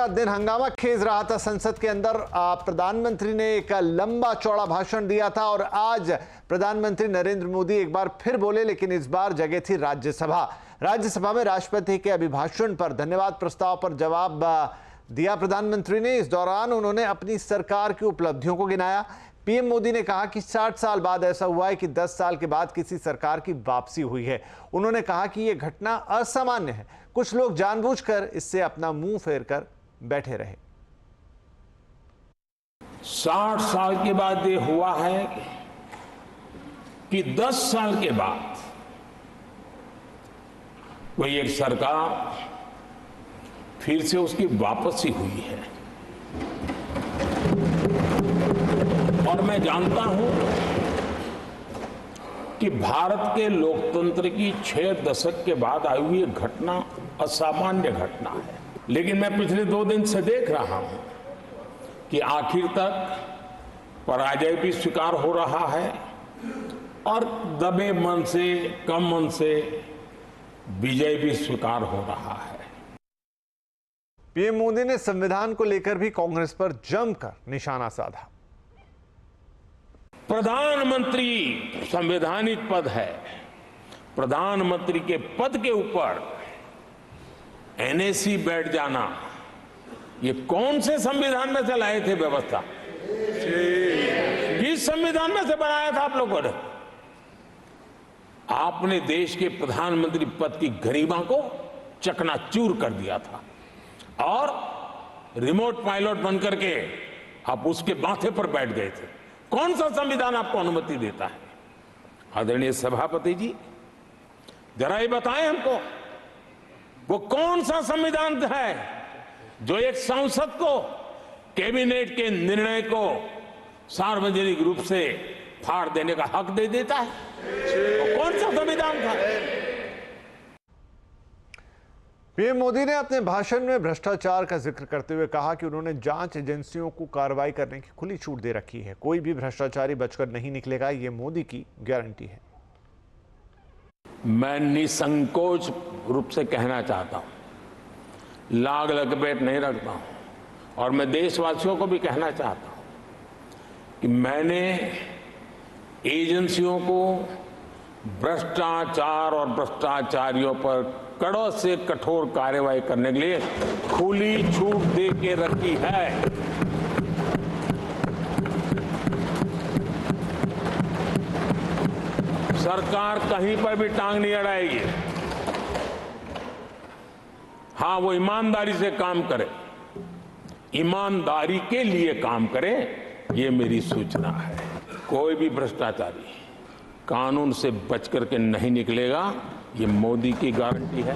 दिन हंगामा खेज रहा था संसद के अंदर। प्रधानमंत्री ने एक लंबा चौड़ा भाषण दिया था और आज प्रधानमंत्री नरेंद्र मोदी एक बार फिर बोले, लेकिन इस बार जगह थी राज्यसभा। राज्यसभा में राष्ट्रपति के अभिभाषण पर धन्यवाद प्रस्ताव पर जवाब दिया प्रधानमंत्री ने। इस दौरान उन्होंने अपनी सरकार की उपलब्धियों को गिनाया। पीएम मोदी ने कहा कि 60 साल बाद ऐसा हुआ है कि 10 साल के बाद किसी सरकार की वापसी हुई है। उन्होंने कहा कि यह घटना असामान्य है, कुछ लोग जानबूझकर इससे अपना मुंह फेर कर बैठे रहे। 60 साल के बाद ये हुआ है कि 10 साल के बाद कोई एक सरकार फिर से उसकी वापसी हुई है। और मैं जानता हूं कि भारत के लोकतंत्र की 6 दशक के बाद आई हुई घटना असामान्य घटना है, लेकिन मैं पिछले 2 दिन से देख रहा हूं कि आखिर तक पराजय भी स्वीकार हो रहा है और दबे मन से, कम मन से विजय भी स्वीकार हो रहा है। पीएम मोदी ने संविधान को लेकर भी कांग्रेस पर जमकर निशाना साधा। प्रधानमंत्री संवैधानिक पद है, प्रधानमंत्री के पद के ऊपर एनएसी बैठ जाना, ये कौन से संविधान में से लाए थे व्यवस्था? किस संविधान में से बनाया था आप लोगों ने? आपने देश के प्रधानमंत्री पद की गरिमा को चकनाचूर कर दिया था और रिमोट पायलट बनकर के आप उसके माथे पर बैठ गए थे। कौन सा संविधान आपको अनुमति देता है? आदरणीय सभापति जी, जरा ये बताएं हमको, वो कौन सा संविधान है जो एक सांसद को कैबिनेट के निर्णय को सार्वजनिक रूप से फाड़ देने का हक दे देता है? वो कौन सा संविधान था? पीएम मोदी ने अपने भाषण में भ्रष्टाचार का जिक्र करते हुए कहा कि उन्होंने जांच एजेंसियों को कार्रवाई करने की खुली छूट दे रखी है, कोई भी भ्रष्टाचारी बचकर नहीं निकलेगा, ये मोदी की गारंटी है। मैं निसंकोच रूप से कहना चाहता हूं, लाग लपेट नहीं रखता हूं, और मैं देशवासियों को भी कहना चाहता हूं कि मैंने एजेंसियों को भ्रष्टाचार और भ्रष्टाचारियों पर कड़ों से कठोर कार्रवाई करने के लिए खुली छूट दे के रखी है। सरकार कहीं पर भी टांग नहीं अड़ाएगी। हां, वो ईमानदारी से काम करे, ईमानदारी के लिए काम करे, ये मेरी सूचना है। कोई भी भ्रष्टाचारी कानून से बच करके नहीं निकलेगा, ये मोदी की गारंटी है।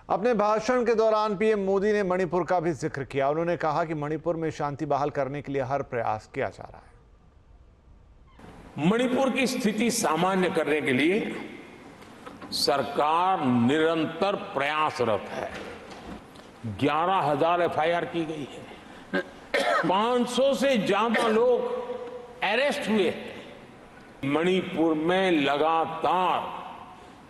अपने भाषण के दौरान पीएम मोदी ने मणिपुर का भी जिक्र किया। उन्होंने कहा कि मणिपुर में शांति बहाल करने के लिए हर प्रयास किया जा रहा है। मणिपुर की स्थिति सामान्य करने के लिए सरकार निरंतर प्रयासरत है। 11,000 एफआईआर की गई है, 500 से ज्यादा लोग अरेस्ट हुए हैं। मणिपुर में लगातार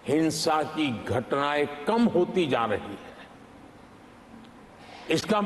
हिंसा की घटनाएं कम होती जा रही है। इसका